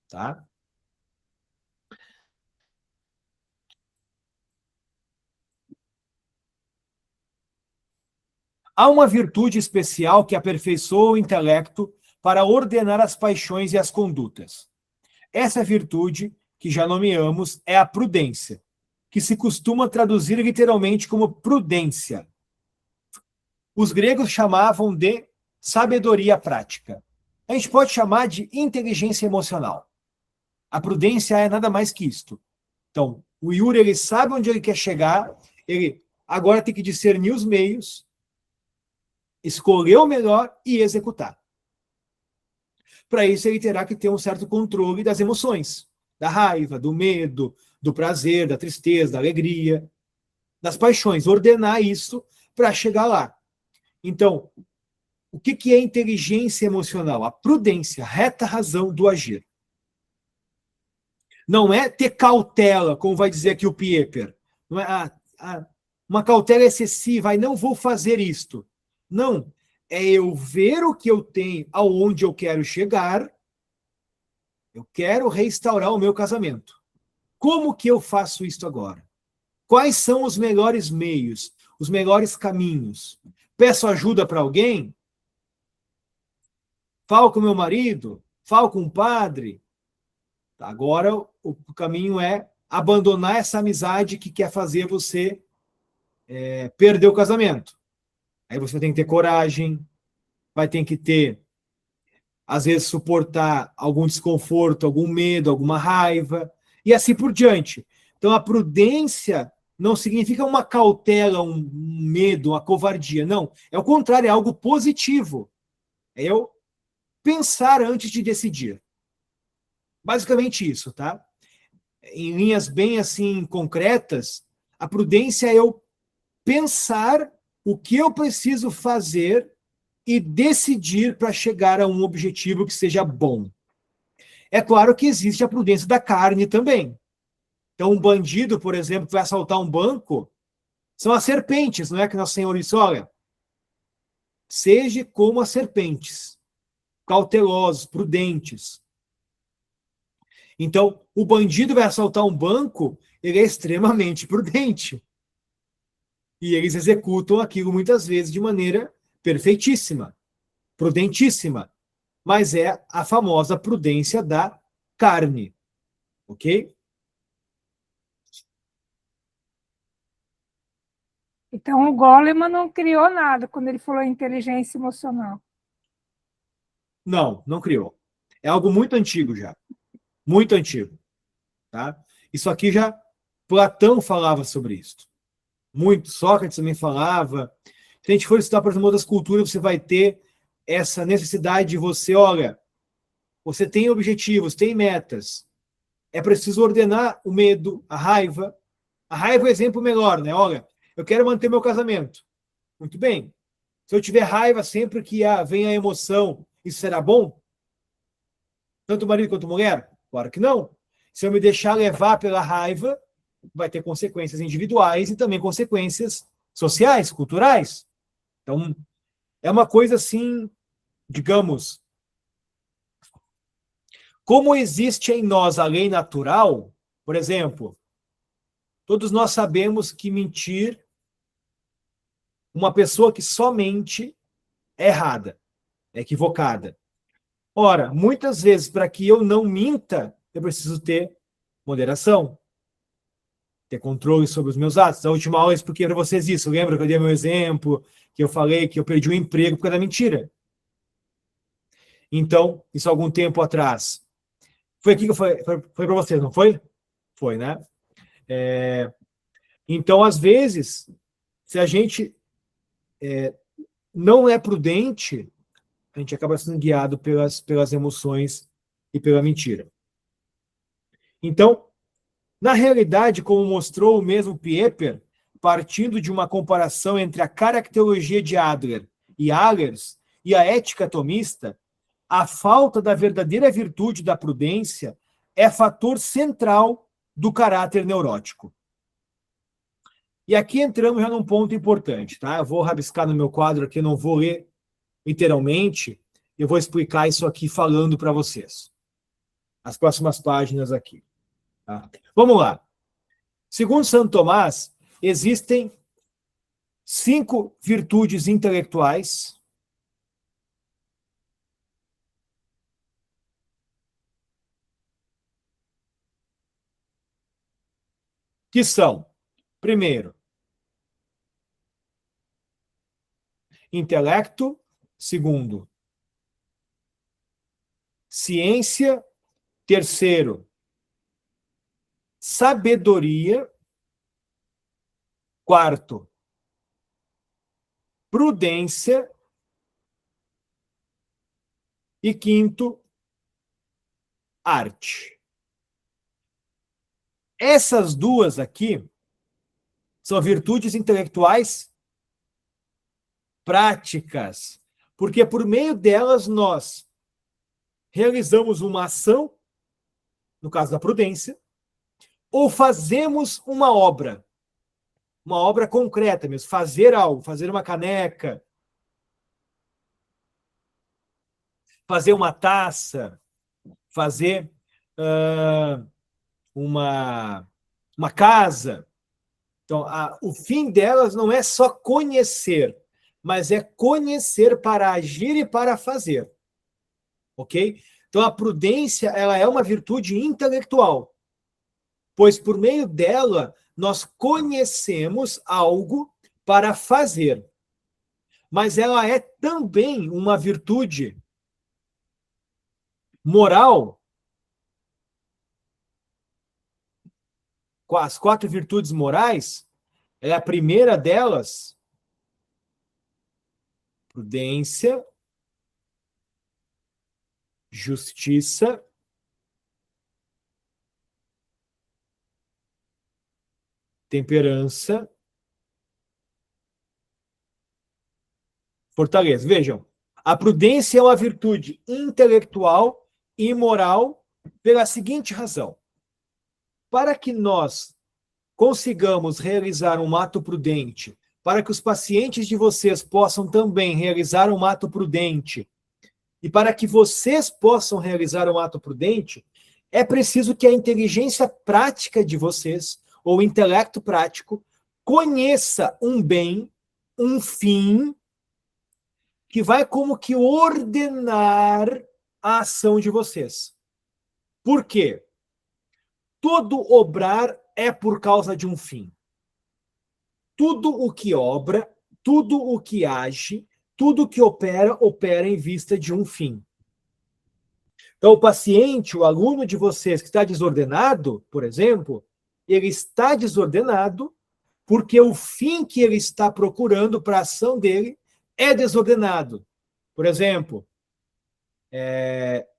tá? Há uma virtude especial que aperfeiçoa o intelecto para ordenar as paixões e as condutas. Essa virtude, que já nomeamos, é a prudência, que se costuma traduzir literalmente como prudência. Os gregos chamavam de sabedoria prática. A gente pode chamar de inteligência emocional. A prudência é nada mais que isto. Então, o Yuri, ele sabe onde ele quer chegar, ele agora tem que discernir os meios, escolher o melhor e executar. Para isso, ele terá que ter um certo controle das emoções, da raiva, do medo, do prazer, da tristeza, da alegria, das paixões, ordenar isso para chegar lá. Então, o que é inteligência emocional? A prudência, a reta razão do agir. Não é ter cautela, como vai dizer aqui o Pieper. Não é uma cautela excessiva, não vou fazer isto. Não, é eu ver o que eu tenho, aonde eu quero chegar, eu quero restaurar o meu casamento. Como que eu faço isso agora? Quais são os melhores meios, os melhores caminhos? Peço ajuda para alguém? Falo com meu marido? Falo com o padre? Agora o caminho é abandonar essa amizade que quer fazer você perder o casamento. Aí você tem que ter coragem, vai ter que ter, às vezes, suportar algum desconforto, algum medo, alguma raiva, e assim por diante. Então, a prudência não significa uma cautela, um medo, uma covardia. Não, é o contrário, é algo positivo. É eu pensar antes de decidir. Basicamente isso, tá? Em linhas bem assim concretas, a prudência é eu pensar o que eu preciso fazer e decidir para chegar a um objetivo que seja bom. É claro que existe a prudência da carne também. Então, um bandido, por exemplo, que vai assaltar um banco, são as serpentes, não é que Nosso Senhor disse, olha, seja como as serpentes, cautelosos, prudentes. Então, o bandido vai assaltar um banco, ele é extremamente prudente. E eles executam aquilo muitas vezes de maneira perfeitíssima, prudentíssima. Mas é a famosa prudência da carne. Ok? Então, o Goleman não criou nada quando ele falou inteligência emocional. Não, não criou. É algo muito antigo já. Muito antigo. Tá? Isso aqui já Platão falava sobre isso. Muito. Sócrates também falava. Se a gente for estudar, por exemplo, outras culturas, você vai ter essa necessidade de você, olha, você tem objetivos, tem metas. É preciso ordenar o medo, a raiva. A raiva é o exemplo melhor, né? Olha, eu quero manter meu casamento. Muito bem. Se eu tiver raiva sempre que vem a emoção, isso será bom? Tanto marido quanto mulher? Claro que não. Se eu me deixar levar pela raiva, vai ter consequências individuais e também consequências sociais, culturais. Então, é uma coisa assim, digamos, como existe em nós a lei natural, por exemplo, todos nós sabemos que mentir, uma pessoa que só mente é errada, é equivocada. Ora, muitas vezes, para que eu não minta, eu preciso ter moderação, ter controle sobre os meus atos. A última aula eu expliquei para vocês isso. Lembra que eu dei meu exemplo, que eu falei que eu perdi o emprego por causa da mentira? Então, isso há algum tempo atrás. Foi aqui que foi para vocês, não foi? Foi, né? Então, às vezes, se a gente não é prudente, a gente acaba sendo guiado pelas emoções e pela mentira. Então, na realidade, como mostrou o mesmo Pieper, partindo de uma comparação entre a caracterologia de Adler e Allers e a ética tomista, a falta da verdadeira virtude da prudência é fator central do caráter neurótico. E aqui entramos já num ponto importante, tá? Eu vou rabiscar no meu quadro aqui, não vou ler literalmente, eu vou explicar isso aqui falando para vocês. As próximas páginas aqui. Tá? Vamos lá. Segundo Santo Tomás, existem 5 virtudes intelectuais, que são, primeiro, intelecto, segundo, ciência, terceiro, sabedoria, quarto, prudência e quinto, arte. Essas duas aqui são virtudes intelectuais práticas, porque por meio delas nós realizamos uma ação, no caso da prudência, ou fazemos uma obra concreta mesmo, fazer algo, fazer uma caneca, fazer uma taça, fazer uma casa. Então, o fim delas não é só conhecer, mas é conhecer para agir e para fazer. Ok? Então, a prudência, ela é uma virtude intelectual, pois por meio dela nós conhecemos algo para fazer. Mas ela é também uma virtude moral. As 4 virtudes morais, a primeira delas, prudência, justiça, temperança, fortaleza. Vejam, a prudência é uma virtude intelectual e moral pela seguinte razão. Para que nós consigamos realizar um ato prudente, para que os pacientes de vocês possam também realizar um ato prudente, e para que vocês possam realizar um ato prudente, é preciso que a inteligência prática de vocês, ou o intelecto prático, conheça um bem, um fim, que vai como que ordenar a ação de vocês. Por quê? Todo obrar é por causa de um fim. Tudo o que obra, tudo o que age, tudo o que opera, opera em vista de um fim. Então, o paciente, o aluno de vocês que está desordenado, por exemplo, ele está desordenado porque o fim que ele está procurando para a ação dele é desordenado. Por exemplo,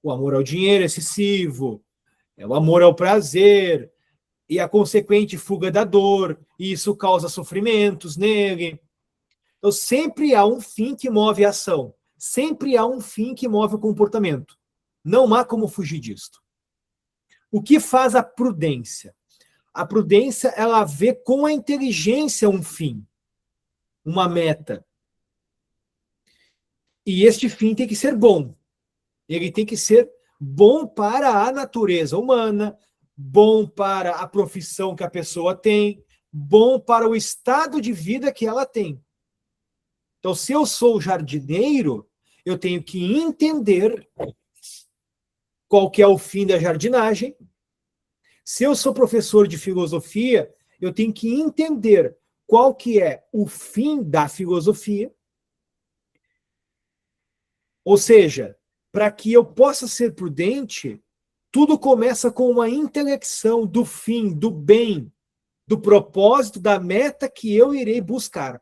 o amor ao dinheiro excessivo, o amor ao prazer, e a consequente fuga da dor, e isso causa sofrimentos nele. Então, sempre há um fim que move a ação. Sempre há um fim que move o comportamento. Não há como fugir disto. O que faz a prudência? A prudência, ela vê com a inteligência um fim, uma meta. E este fim tem que ser bom. Ele tem que ser bom para a natureza humana, bom para a profissão que a pessoa tem, bom para o estado de vida que ela tem. Então, se eu sou jardineiro, eu tenho que entender qual que é o fim da jardinagem. Se eu sou professor de filosofia, eu tenho que entender qual que é o fim da filosofia. Ou seja, para que eu possa ser prudente, tudo começa com uma intelecção do fim, do bem, do propósito, da meta que eu irei buscar.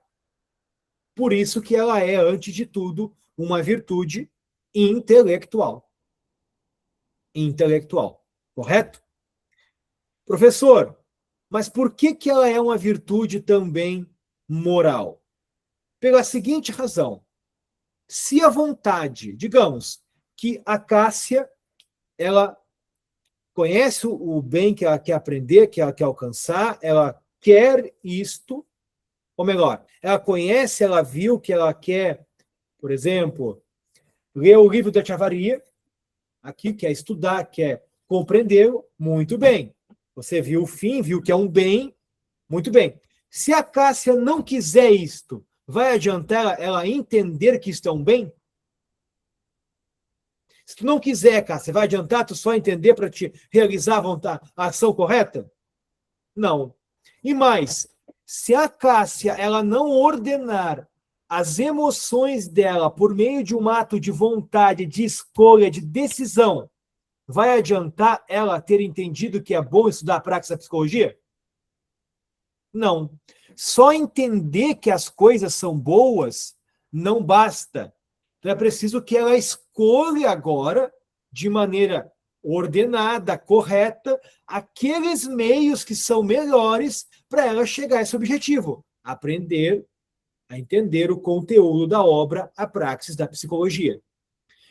Por isso que ela é, antes de tudo, uma virtude intelectual. Intelectual, correto? Professor, mas por que ela é uma virtude também moral? Pela seguinte razão. Se a vontade, digamos, que a Cássia, ela conhece o bem que ela quer aprender, que ela quer alcançar, ela quer isto, ou melhor, ela conhece, ela viu que ela quer, por exemplo, ler o livro da Chavaria, aqui quer estudar, quer compreender, muito bem. Você viu o fim, viu que é um bem, muito bem. Se a Cássia não quiser isto, vai adiantar ela entender que isto é um bem? Se tu não quiser, Cássia, vai adiantar tu só entender para te realizar a ação correta? Não. E mais, se a Cássia ela não ordenar as emoções dela por meio de um ato de vontade, de escolha, de decisão, vai adiantar ela ter entendido que é bom estudar a prática da psicologia? Não. Só entender que as coisas são boas não basta. Então é preciso que ela escolha agora, de maneira ordenada, correta, aqueles meios que são melhores para ela chegar a esse objetivo. Aprender a entender o conteúdo da obra, a praxis da psicologia.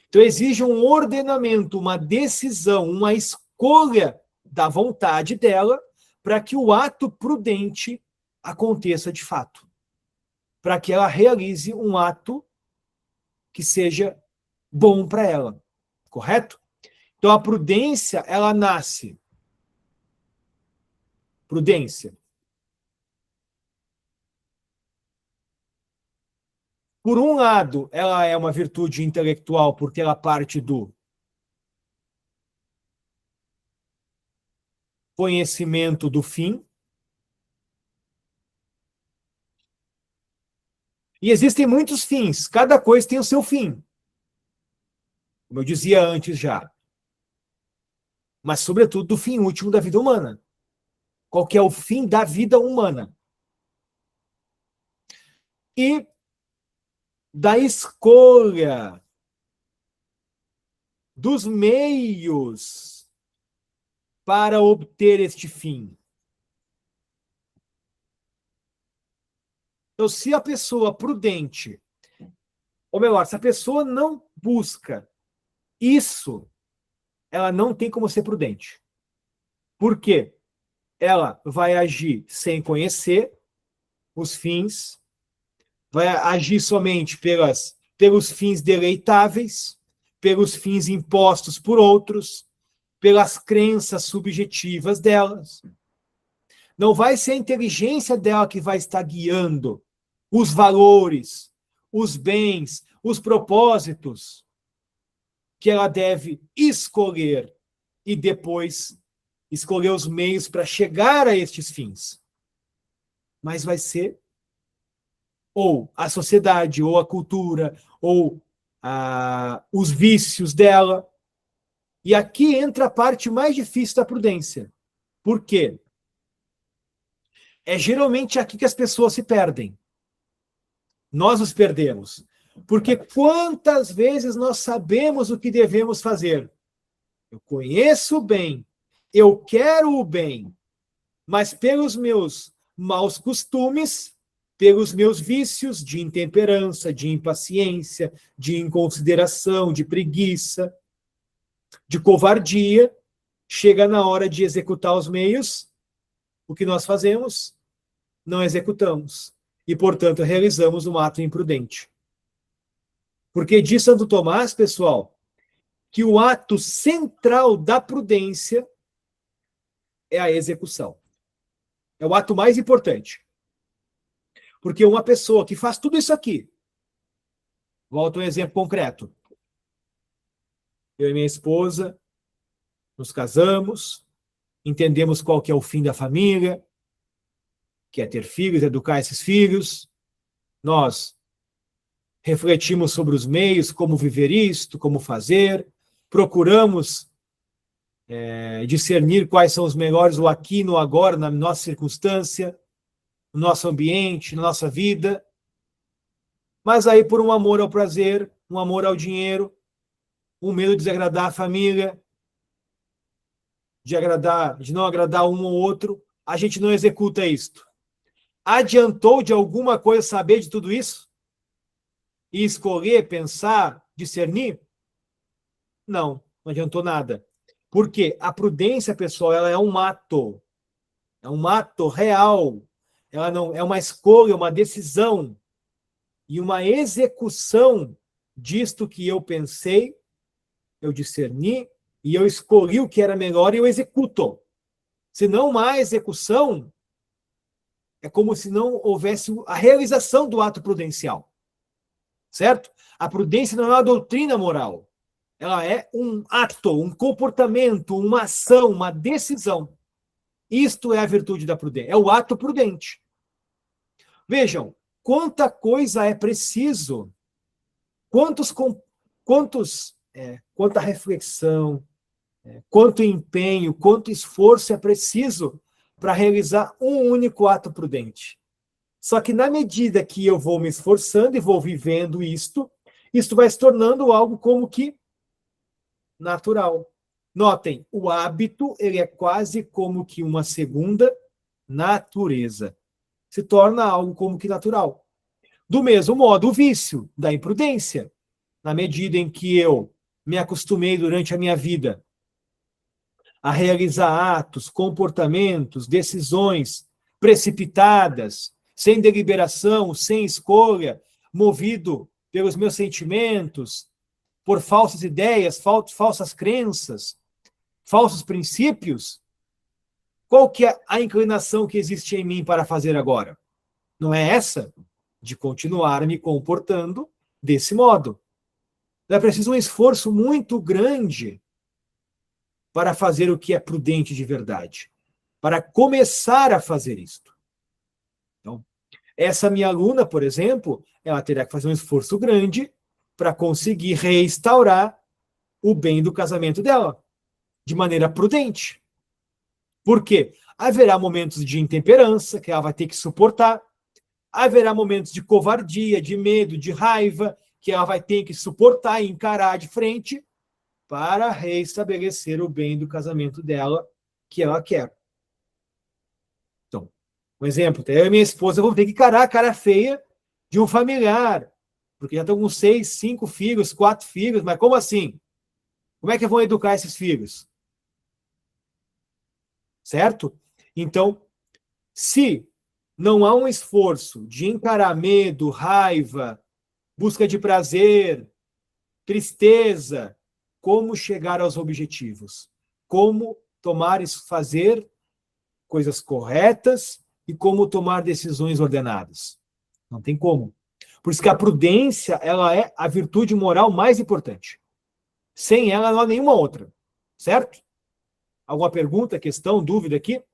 Então exige um ordenamento, uma decisão, uma escolha da vontade dela para que o ato prudente aconteça de fato. Para que ela realize um ato que seja bom para ela. Correto? Então a prudência, ela nasce. Prudência. Por um lado, ela é uma virtude intelectual porque ela parte do conhecimento do fim. E existem muitos fins, cada coisa tem o seu fim. Como eu dizia antes já. Mas, sobretudo, do fim último da vida humana. Qual que é o fim da vida humana? E da escolha dos meios para obter este fim. Então, se a pessoa prudente, ou melhor, se a pessoa não busca isso, ela não tem como ser prudente. Por quê? Ela vai agir sem conhecer os fins, vai agir somente pelos fins deleitáveis, pelos fins impostos por outros, pelas crenças subjetivas delas. Não vai ser a inteligência dela que vai estar guiando os valores, os bens, os propósitos que ela deve escolher e depois escolher os meios para chegar a estes fins. Mas vai ser ou a sociedade, ou a cultura, ou os vícios dela. E aqui entra a parte mais difícil da prudência. Por quê? É geralmente aqui que as pessoas se perdem. Nós nos perdemos. Porque quantas vezes nós sabemos o que devemos fazer? Eu conheço o bem, eu quero o bem, mas pelos meus maus costumes, pelos meus vícios de intemperança, de impaciência, de inconsideração, de preguiça, de covardia, chega na hora de executar os meios, o que nós fazemos? Não executamos. E, portanto, realizamos um ato imprudente. Porque diz Santo Tomás, pessoal, que o ato central da prudência é a execução. É o ato mais importante. Porque uma pessoa que faz tudo isso aqui, volto a um exemplo concreto. Eu e minha esposa nos casamos, entendemos qual que é o fim da família, que é ter filhos, educar esses filhos. Nós refletimos sobre os meios, como viver isto, como fazer, procuramos discernir quais são os melhores, o aqui, no agora, na nossa circunstância, no nosso ambiente, na nossa vida. Mas aí, por um amor ao prazer, um amor ao dinheiro, um medo de desagradar a família, de não agradar um ou outro, a gente não executa isto. Adiantou de alguma coisa saber de tudo isso? E escolher, pensar, discernir? Não, não adiantou nada. Por quê? A prudência, pessoal, ela é um ato. É um ato real. Ela não é uma escolha, uma decisão e uma execução disto que eu pensei, eu discerni e eu escolhi o que era melhor e eu executo. Se não há execução, é como se não houvesse a realização do ato prudencial. Certo? A prudência não é uma doutrina moral. Ela é um ato, um comportamento, uma ação, uma decisão. Isto é a virtude da prudência. É o ato prudente. Vejam, quanta coisa é preciso, quanta reflexão, quanto empenho, quanto esforço é preciso para realizar um único ato prudente. Só que na medida que eu vou me esforçando e vou vivendo isto vai se tornando algo como que natural. Notem, o hábito, ele é quase como que uma segunda natureza. Se torna algo como que natural. Do mesmo modo, o vício da imprudência. Na medida em que eu me acostumei durante a minha vida a realizar atos, comportamentos, decisões precipitadas, sem deliberação, sem escolha, movido pelos meus sentimentos, por falsas ideias, falsas crenças, falsos princípios, qual que é a inclinação que existe em mim para fazer agora? Não é essa? De continuar me comportando desse modo. É preciso um esforço muito grande para fazer o que é prudente de verdade, para começar a fazer isto. Então, essa minha aluna, por exemplo, ela terá que fazer um esforço grande para conseguir restaurar o bem do casamento dela, de maneira prudente. Por quê? Haverá momentos de intemperança que ela vai ter que suportar, haverá momentos de covardia, de medo, de raiva, que ela vai ter que suportar e encarar de frente para reestabelecer o bem do casamento dela que ela quer. Então, um exemplo, eu e minha esposa vamos ter que encarar a cara feia de um familiar, porque já estão com 6, 5 filhos, 4 filhos, mas como assim? Como é que vão educar esses filhos? Certo? Então, se não há um esforço de encarar medo, raiva, busca de prazer, tristeza, como chegar aos objetivos, como fazer coisas corretas e como tomar decisões ordenadas. Não tem como. Por isso que a prudência, ela é a virtude moral mais importante. Sem ela, não há nenhuma outra. Certo? Alguma pergunta, questão, dúvida aqui?